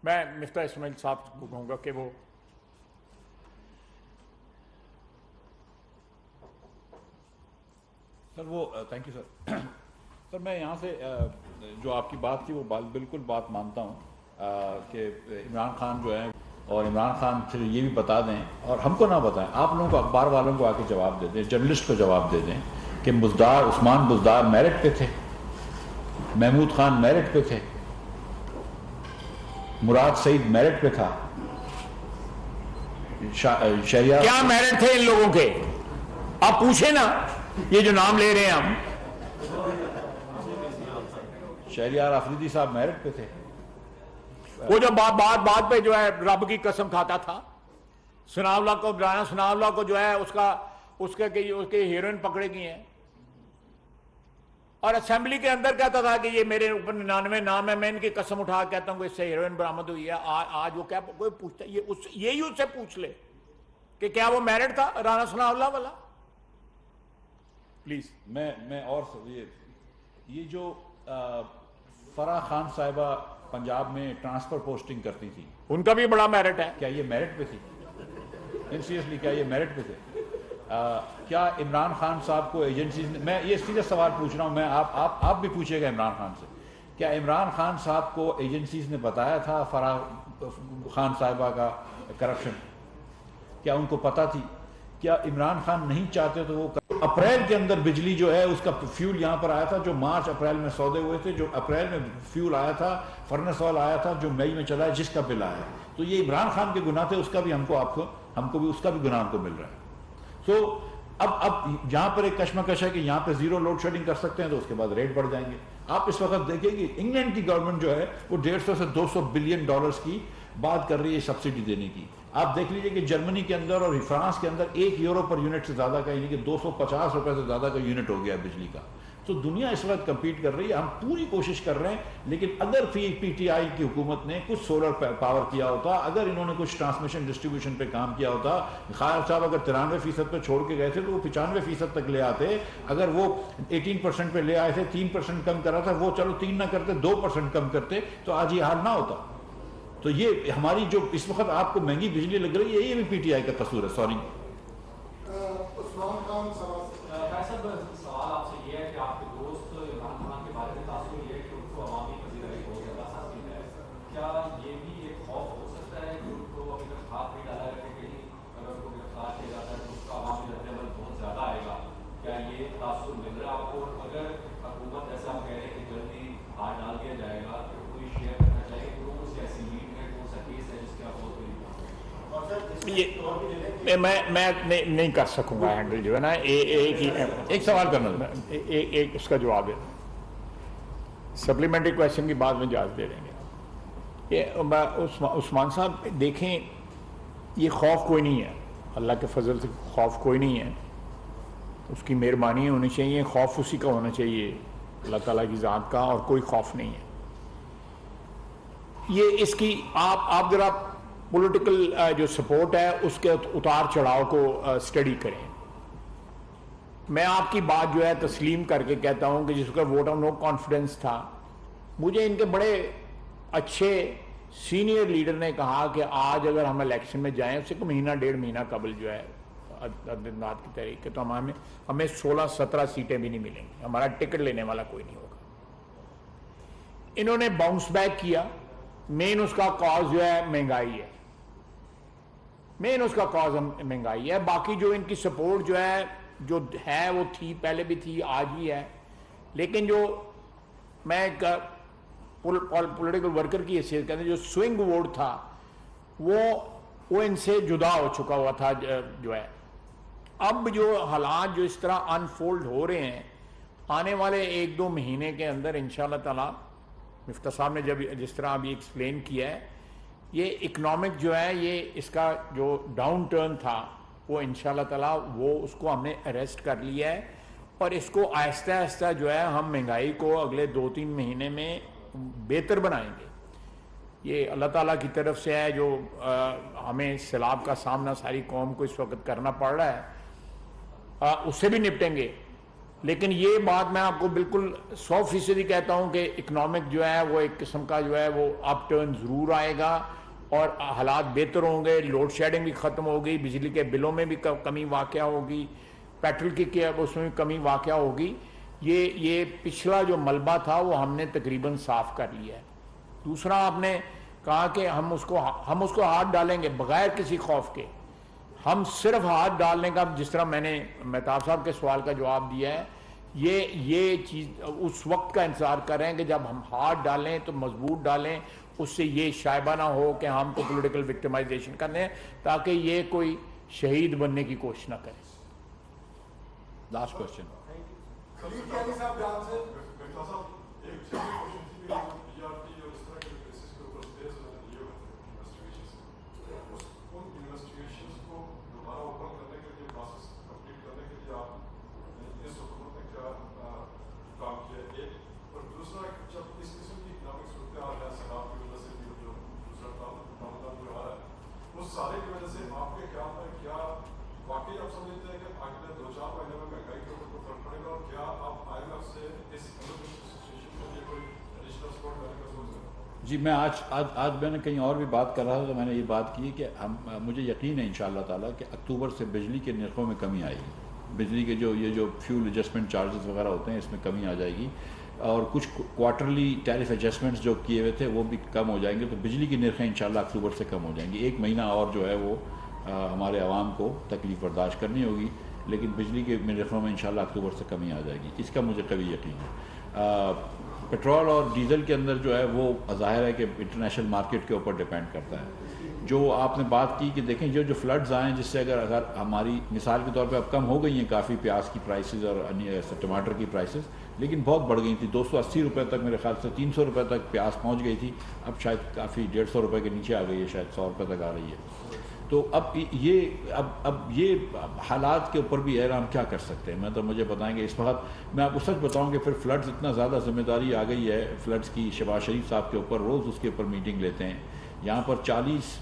میں مفتاح اسماعیل صاحب کو کہوں گا کہ وہ سر وہ تھینک یو سر. سر میں یہاں سے جو آپ کی بات تھی وہ بالکل بات مانتا ہوں کہ عمران خان جو ہے اور عمران خان پھر یہ بھی بتا دیں اور ہم کو نہ بتائیں, آپ لوگوں کو اخبار والوں کو آ کے جواب دے دیں, جرنلسٹ کو جواب دے دیں کہ عثمان بزدار میرٹ پہ تھے, محمود خان میرٹ پہ تھے, مراد سعید میرٹ پہ تھا, شہریار کیا میرٹ تھے ان لوگوں کے؟ آپ پوچھیں نا, یہ جو نام لے رہے ہیں ہم. شہریار آفریدی صاحب میرٹ پہ تھے. وہ جو بات پہ جو ہے رب کی قسم کھاتا تھا, ثناءاللہ کو, رانا ثناءاللہ کو جو ہے اس کے ہیروئن پکڑے گئی ہیں, اور اسمبلی کے اندر کہتا تھا کہ یہ میرے اوپر 99 نام ہے, میں ان کی قسم اٹھا کہتا ہوں کہ اس سے ہیروئن برآمد ہوئی ہے. آج وہ کیا کوئی پوچھتا ہے, یہی اس سے پوچھ لے کہ کیا وہ میرٹ تھا رانا ثناءاللہ والا. پلیز. میں اور یہ جو فرح خان صاحبہ پنجاب میں ٹرانسفر پوسٹنگ کرتی تھی, ان کا بھی بڑا میرٹ ہے. کیا یہ میرٹ پہ تھی؟ سیریسلی کیا یہ میرٹ پہ تھے؟ کیا عمران خان صاحب کو ایجنسیز نے, میں یہ سیدھا سوال پوچھ رہا ہوں, میں آپ بھی پوچھے گا عمران خان سے, کیا عمران خان صاحب کو ایجنسیز نے بتایا تھا فرح خان صاحبہ کا کرپشن؟ کیا ان کو پتہ تھی؟ کیا عمران خان نہیں چاہتے تو وہ اپریل کے اندر بجلی جو ہے اس کا فیول یہاں پر آیا تھا, جو مارچ اپریل میں سودے ہوئے تھے, جو اپریل میں فیول آیا تھا, فرنس آئل آیا تھا, جو مئی میں چلا ہے, جس کا بل آیا, تو یہ عمران خان کے گناہ تھے, اس کا بھی ہم کو بھی اس کا بھی گناہ ہم کو مل رہا ہے. سو اب یہاں پر ایک کشمکش ہے کہ یہاں پہ زیرو لوڈ شیڈنگ کر سکتے ہیں تو اس کے بعد ریٹ بڑھ جائیں گے. آپ اس وقت دیکھیں کہ انگلینڈ کی گورنمنٹ جو ہے وہ 150 سے 200 بلین ڈالرز کی بات کر رہی ہے سبسڈی دینے کی. آپ دیکھ لیجئے کہ جرمنی کے اندر اور فرانس کے اندر 1 یورو پر یونٹ سے زیادہ کا, یعنی کہ 250 روپے سے زیادہ کا یونٹ ہو گیا بجلی کا. تو دنیا اس وقت کمپیٹ کر رہی ہے, ہم پوری کوشش کر رہے ہیں, لیکن اگر پی ٹی آئی کی حکومت نے کچھ سولر پاور کیا ہوتا, اگر انہوں نے کچھ ٹرانسمیشن ڈسٹریبیوشن پہ کام کیا ہوتا, خیر صاحب اگر 93% پہ چھوڑ کے گئے تھے تو وہ 95% تک لے آتے. اگر وہ 18% پہ لے آئے تھے, 3% کم کرا تھا, وہ چلو 3 نہ کرتے, 2% کم کرتے تو آج یہ حال نہ ہوتا. تو یہ ہماری جو اس وقت آپ کو مہنگی بجلی لگ رہی ہے, یہ بھی پی ٹی آئی کا قصور ہے. سوری. عثمان خان صاحب سوال آپ سے یہ ہے کہ آپ کے دوست عمران خان کے بارے میں تاثر یہ ہے کہ ان کو عوامی پذیرائی بہت زیادہ حاصل ہے. کیا یہ بھی ایک خوف ہو سکتا ہے کہ ان کو ابھی تک ہاتھ نہیں ڈالا ہے کہ کہیں اگر ان کو گرفتار کیا جاتا ہے تو اس کا عوامی رد عمل بہت زیادہ آئے گا؟ کیا یہ تاثر مل رہا ہے آپ کو؟ اگر حکومت ایسا آپ کہہ رہے ہیں کہ جلدی ہاتھ ڈال دیا جائے گا تو کوئی شیئر کرنا چاہیے کہ کون سی ایسی لیڈ ہے, کون سا کیس ہے جس کے آپ بہت بڑی میں نہیں کر سکوں گا ہینڈل جو ہے نا. ایک سوال کرنا, ایک اس کا جواب ہے, سپلیمنٹری کویشچن کی بعد میں جواب دے دیں گے. یہ عثمان صاحب دیکھیں, یہ خوف کوئی نہیں ہے, اللہ کے فضل سے خوف کوئی نہیں ہے, اس کی مہربانی ہونی چاہیے, خوف اسی کا ہونا چاہیے اللہ تعالیٰ کی ذات کا, اور کوئی خوف نہیں ہے. یہ اس کی آپ ذرا پولیٹیکل جو سپورٹ ہے اس کے اتار چڑھاؤ کو اسٹڈی کریں. میں آپ کی بات جو ہے تسلیم کر کے کہتا ہوں کہ جس کا ووٹ آف نو کانفیڈنس تھا, مجھے ان کے بڑے اچھے سینئر لیڈر نے کہا کہ آج اگر ہم الیکشن میں جائیں, اس سے کو مہینہ 1.5 مہینہ قبل جو ہے عدد کی تحریک کے, تو ہمیں 16-17 سیٹیں بھی نہیں ملیں گی, ہمارا ٹکٹ لینے والا کوئی نہیں ہوگا. انہوں نے باؤنس بیک کیا. مین اس کا کاز جو ہے مہنگائی ہے, مین اس کا کاز مہنگائی ہے. باقی جو ان کی سپورٹ جو ہے وہ تھی, پہلے بھی تھی, آج بھی ہے. لیکن جو میں ایک پولیٹیکل ورکر کی حیثیت کہتے ہیں, جو سوئنگ ووٹ تھا وہ ان سے جدا ہو چکا ہوا تھا جو ہے. اب جو حالات جو اس طرح انفولڈ ہو رہے ہیں, آنے والے 1-2 مہینے کے اندر انشاءاللہ تعالی, مفتاح صاحب نے جس طرح ابھی ایکسپلین کیا ہے, یہ اکنامک جو ہے, یہ اس کا جو ڈاؤن ٹرن تھا وہ انشاءاللہ تعالی وہ اس کو ہم نے اریسٹ کر لیا ہے, اور اس کو آہستہ آہستہ جو ہے ہم مہنگائی کو اگلے 2-3 مہینے میں بہتر بنائیں گے. یہ اللہ تعالیٰ کی طرف سے ہے, جو ہمیں سیلاب کا سامنا ساری قوم کو اس وقت کرنا پڑ رہا ہے, اس سے بھی نپٹیں گے. لیکن یہ بات میں آپ کو بالکل 100% کہتا ہوں کہ اکنامک جو ہے وہ ایک قسم کا جو ہے وہ اپ ٹرن ضرور آئے گا اور حالات بہتر ہوں گے. لوڈ شیڈنگ بھی ختم ہوگی, بجلی کے بلوں میں بھی کمی واقع ہوگی, پیٹرول کی اس میں بھی کمی واقع ہوگی. یہ پچھلا جو ملبہ تھا وہ ہم نے تقریباً صاف کر لیا ہے. دوسرا آپ نے کہا کہ ہم اس کو ہاتھ ڈالیں گے بغیر کسی خوف کے. ہم صرف ہاتھ ڈالنے کا, جس طرح میں نے مہتاب صاحب کے سوال کا جواب دیا ہے, یہ چیز اس وقت کا انتظار کر رہے ہیں کہ جب ہم ہاتھ ڈالیں تو مضبوط ڈالیں, اس سے یہ شائبہ نہ ہو کہ ہم کو پولیٹیکل وکٹمائزیشن کرنے ہیں, تاکہ یہ کوئی شہید بننے کی کوشش نہ کرے. Last question. سارے کی وجہ سے آپ کے خیال میں کیا واقعی آپ سمجھتے ہیں کہ آگے 2-4 مہینے میں مہنگائی کے اوپر کوئی فرق پڑے گا, اور کیا آپ IMF سے اس سچویشن کے لیے کوئی ایڈیشنل سپورٹ لینے کا سوچ رہے ہیں؟ جی, میں آج میں نے کہیں اور بھی بات کر رہا تھا تو میں نے یہ بات کی کہ مجھے یقین ہے انشاءاللہ تعالیٰ کہ اکتوبر سے بجلی کے نرخوں میں کمی آئے گی. بجلی کے جو فیول ایڈجسٹمنٹ چارجز وغیرہ ہوتے ہیں اس میں کمی آ جائے گی, اور کچھ کوارٹرلی ٹیرف ایڈجسٹمنٹس جو کیے ہوئے تھے وہ بھی کم ہو جائیں گے. تو بجلی کی نرخیں انشاءاللہ اکتوبر سے کم ہو جائیں گی. 1 مہینہ اور جو ہے وہ ہمارے عوام کو تکلیف برداشت کرنی ہوگی, لیکن بجلی کے نرخوں میں انشاءاللہ اکتوبر سے کمی آ جائے گی, اس کا مجھے قوی یقین ہے. پیٹرول اور ڈیزل کے اندر جو ہے وہ ظاہر ہے کہ انٹرنیشنل مارکیٹ کے اوپر ڈیپینڈ کرتا ہے. جو آپ نے بات کی کہ دیکھیں جو فلڈز آئیں جس سے اگر ہماری مثال کے طور پہ اب کم ہو گئی ہیں کافی پیاز کی پرائسز اور ٹماٹر کی پرائسز, لیکن بہت بڑھ گئی تھی. 280 روپے تک میرے خیال سے 300 روپے تک پیاز پہنچ گئی تھی, اب شاید کافی 150 روپے کے نیچے آ گئی ہے, شاید 100 روپے تک آ رہی ہے. تو اب یہ حالات کے اوپر بھی ہے ہم کیا کر سکتے ہیں. میں تو مجھے بتائیں گے اس وقت میں آپ کو سچ بتاؤں کہ پھر فلڈز اتنا زیادہ ذمہ داری آ گئی ہے فلڈز کی. شہباز شریف صاحب کے اوپر روز اس کے اوپر میٹنگ لیتے ہیں. یہاں پر 40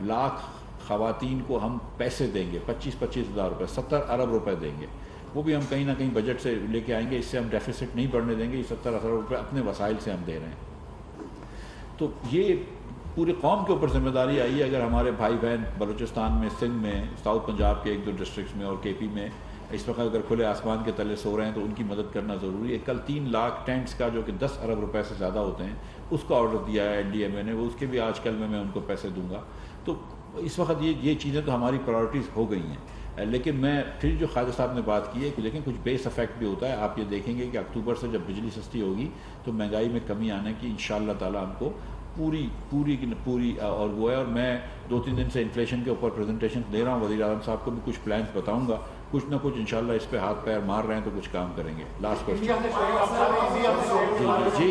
لاکھ خواتین کو ہم پیسے دیں گے, 25-25 ہزار روپے, 70 ارب روپے دیں گے. وہ بھی ہم کہیں نہ کہیں بجٹ سے لے کے آئیں گے, اس سے ہم ڈیفیسٹ نہیں بڑھنے دیں گے. یہ 70 ارب روپے اپنے وسائل سے ہم دے رہے ہیں. تو یہ پورے قوم کے اوپر ذمہ داری آئی ہے. اگر ہمارے بھائی بہن بلوچستان میں, سندھ میں, ساؤتھ پنجاب کے 1-2 ڈسٹرکٹس میں اور KP میں اس وقت اگر کھلے آسمان کے تلے سو رہے ہیں تو ان کی مدد کرنا ضروری ہے. کل 3 لاکھ ٹینٹس کا جو کہ 10 ارب روپے سے زیادہ ہوتے ہیں اس کا آرڈر دیا ہے NDMA نے, وہ اس کے بھی آج کل میں ان کو پیسے دوں گا. تو اس وقت یہ چیزیں تو ہماری پرائورٹیز ہو گئی ہیں. لیکن میں پھر جو خواجہ صاحب نے بات کی ہے کہ لیکن کچھ بیس افیکٹ بھی ہوتا ہے. آپ یہ دیکھیں گے کہ اکتوبر سے جب بجلی سستی ہوگی تو مہنگائی میں کمی آنے کی انشاءاللہ تعالیٰ ہم کو پوری اور وہ ہے. اور میں 2-3 دن سے انفلیشن کے اوپر پریزنٹیشن دے رہا ہوں. وزیر اعظم صاحب کو بھی کچھ پلانس بتاؤں گا, کچھ نہ کچھ انشاءاللہ اس پہ ہاتھ پیر مار رہے ہیں تو کچھ کام کریں گے. Last question.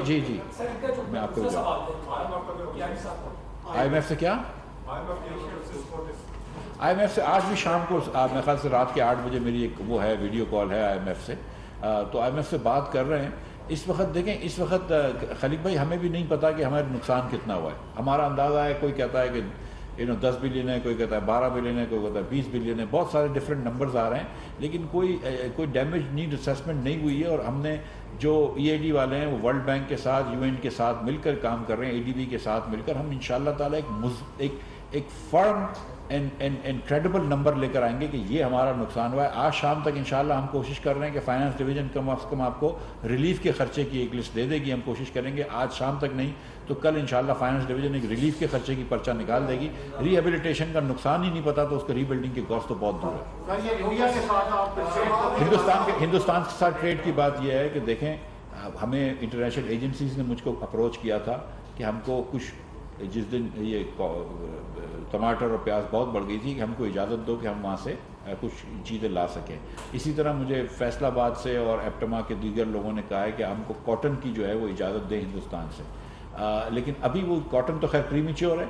جی میں آپ کو IMF سے کیا IMF سے آج بھی شام کو میرے خیال سے رات کے 8 بجے میری ایک وہ ہے ویڈیو کال ہے IMF سے. تو IMF سے بات کر رہے ہیں. اس وقت دیکھیں, اس وقت خلیق بھائی ہمیں بھی نہیں پتا کہ ہمارا نقصان کتنا ہوا ہے. ہمارا اندازہ ہے کوئی کہتا ہے کہ 10 بلین ہے, کوئی کہتا ہے 12 بلین ہے, کوئی کہتا ہے 20 بلین ہے. بہت سارے ڈفرینٹ نمبرز آ رہے ہیں, لیکن کوئی ڈیمیج نیڈ اسیسمنٹ نہیں ہوئی ہے. اور ہم نے جو EID والے ہیں وہ ورلڈ بینک کے ساتھ, UN کے ساتھ مل کر کام کر رہے ہیں, ADB کے ساتھ مل کر. ہم انشاءاللہ تعالیٰ ایک فرم اینڈ کریڈیبل نمبر لے کر آئیں گے کہ یہ ہمارا نقصان ہوا ہے. آج شام تک انشاءاللہ ہم کوشش کر رہے ہیں کہ فائنانس ڈویژن کم از کم آپ کو ریلیف کے خرچے کی ایک لسٹ دے دے گی. ہم کوشش کریں گے آج شام تک نہیں تو کل انشاءاللہ فائنانس ڈویژن ایک ریلیف کے خرچے کی پرچہ نکال دے گی. ری ہیبلیٹیشن کا نقصان ہی نہیں پتا تو اس کو ری بلڈنگ کی کاسٹ تو بہت دور ہے. ہندوستان کے ساتھ ٹریڈ کی بات یہ ہے کہ دیکھیں, ہمیں انٹرنیشنل ایجنسیز نے مجھ کو اپروچ کیا تھا کہ ہم کو کچھ, جس دن یہ ٹماٹر اور پیاز بہت بڑھ گئی تھی, کہ ہم کو اجازت دو کہ ہم وہاں سے کچھ چیزیں لا سکیں. اسی طرح مجھے فیصل آباد سے اور ایپٹما کے دیگر لوگوں نے کہا ہے کہ ہم کو کاٹن کی جو ہے وہ اجازت دیں ہندوستان سے. لیکن ابھی وہ کاٹن تو خیر پریمیچور ہے.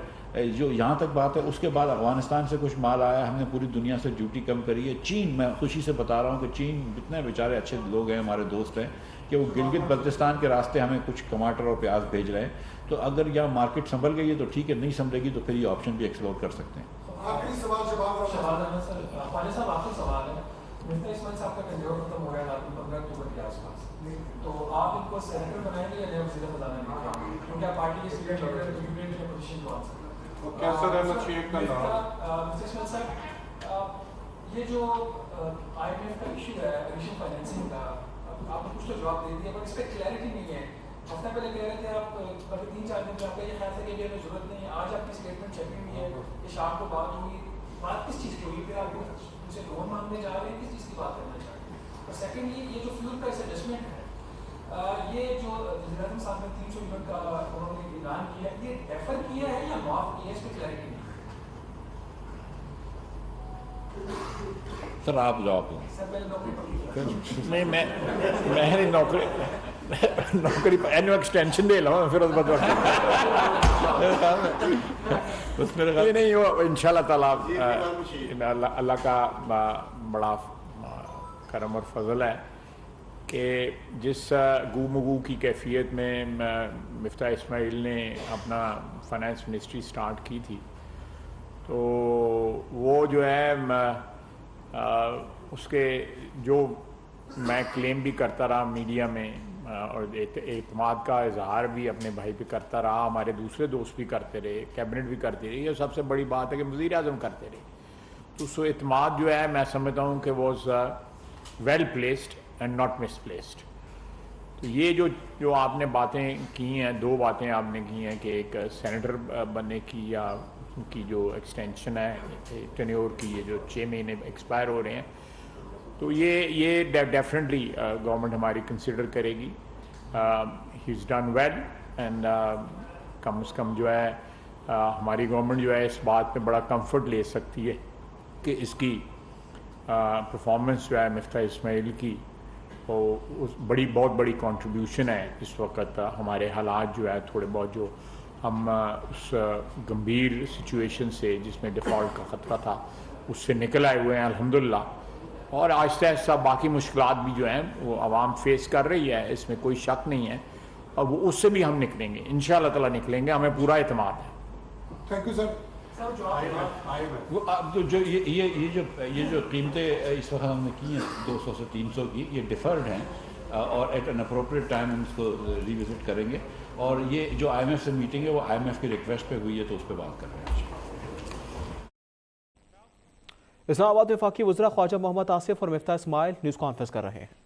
جو یہاں تک بات ہے, اس کے بعد افغانستان سے کچھ مال آیا, ہم نے پوری دنیا سے ڈیوٹی کم کری ہے. چین, میں خوشی سے بتا رہا ہوں کہ چین اتنے بیچارے اچھے لوگ ہیں, ہمارے دوست ہیں, کہ وہ گلگت بلتستان کے راستے ہمیں کچھ ٹماٹر اور پیاز بھیج رہے ہیں. تو اگر یہاں مارکیٹ سنبھل گئی ہے تو ٹھیک ہے, نہیں سنبھلے گی تو پھر یہ آپشن بھی ایکسپلور کر سکتے ہیں. آخری سوال شہباز صاحب, آخری سوال ہے. مفتی اسماعیل صاحب کا ٹینیور ختم ہو گیا ہے, تو آپ ان کو سینیٹر بنائیں گے یا نئے وزیر خزانہ بنائیں گے؟ کیونکہ آپ پارٹی کے سینئر لیڈر ہیں تو یونین کے پوزیشن کو آن سکتے کیسا رہنا چاہیے کا نام؟ مسٹر اسماعیل صاحب، یہ جو آئی ایم ایف کا ایشو ہے ایشو فائنینسنگ کا، آپ نے کچھ تو جواب دے دیا بٹ اس پہ کلیئرٹی نہیں ہے. ہفتہ پہلے کہہ رہے تھے آپ، قبل 3-4 دن میں آپ کا یہ خیال تھا کہ یہ ہمیں ضرورت نہیں ہے. آج آپ کی اسٹیٹمنٹ چھپی ہوئی ہے کہ شام کو بات ہوئی. بات کس چیز کی ہوئی؟ پھر آپ ان سے لون مانگنے جا رہے ہیں، کس چیز کی بات کرنا چاہ رہے ہیں؟ اور سیکنڈلی یہ جو فیول کا اس ایڈجسٹمنٹ ہے، یہ جو وزیر اعظم صاحب نے 300 یونٹ کا انہوں نے اعلان کیا ہے، یہ ڈیفر کیا ہے یا معاف کیا ہے؟ اس پہ کلیئرٹی نہیں. سر آپ جواب دیں. سر پہلے نوکری نہیں میں نوکری اینو ایکسٹینشن دے لوں پھر اس بعد نہیں وہ ان شاء اللہ تعالیٰ اللہ کا بڑا کرم اور فضل ہے کہ جس گو مگو کی کیفیت میں مفتاح اسماعیل نے اپنا فائنانس منسٹری سٹارٹ کی تھی، تو وہ جو ہے اس کے جو میں کلیم بھی کرتا رہا میڈیا میں اور اعتماد کا اظہار بھی اپنے بھائی پہ کرتا رہا، ہمارے دوسرے دوست بھی کرتے رہے، کیبنٹ بھی کرتے رہے. یہ سب سے بڑی بات ہے کہ وزیر اعظم کرتے رہے. تو اس اعتماد جو ہے میں سمجھتا ہوں کہ was well placed and not misplaced. تو یہ جو آپ نے باتیں کی ہیں، 2 باتیں آپ نے کی ہیں کہ ایک سینیٹر بننے کی یا ان کی جو ایکسٹینشن ہے ٹینیور کی، یہ جو 6 مہینے ایکسپائر ہو رہے ہیں، تو یہ ڈیفینیٹلی گورنمنٹ ہماری کنسیڈر کرے گی. He is done well and کم از کم جو ہے ہماری گورنمنٹ جو ہے اس بات پہ بڑا کمفرٹ لے سکتی ہے کہ اس کی پرفارمنس جو ہے مفتاح اسماعیل کی وہ بہت بڑی کنٹریبیوشن ہے. اس وقت ہمارے حالات جو ہے تھوڑے بہت جو ہم اس گمبھیر سچویشن سے جس میں ڈیفالٹ کا خطرہ تھا اس سے نکل آئے ہوئے ہیں الحمدللہ. اور آہستہ آہستہ باقی مشکلات بھی جو ہیں وہ عوام فیس کر رہی ہے، اس میں کوئی شک نہیں ہے، اور وہ اس سے بھی ہم نکلیں گے ان شاء اللہ تعالیٰ نکلیں گے، ہمیں پورا اعتماد ہے. Thank you sir. یہ جو قیمتیں اس وقت ہم نے کی ہیں 200 سے 300 کی، یہ ڈیفرڈ ہیں اور ایٹ این اپروپریٹ ٹائم ہم اس کو ریوزٹ کریں گے. اور یہ جو آئی ایم ایف سے میٹنگ ہے وہ آئی ایم ایف کی ریکویسٹ پہ ہوئی ہے تو اس پہ بات کر رہے ہیں. اسلام آباد وفاقی وزراء خواجہ محمد آصف اور مفتاح اسماعیل نیوز کانفرنس کر رہے ہیں.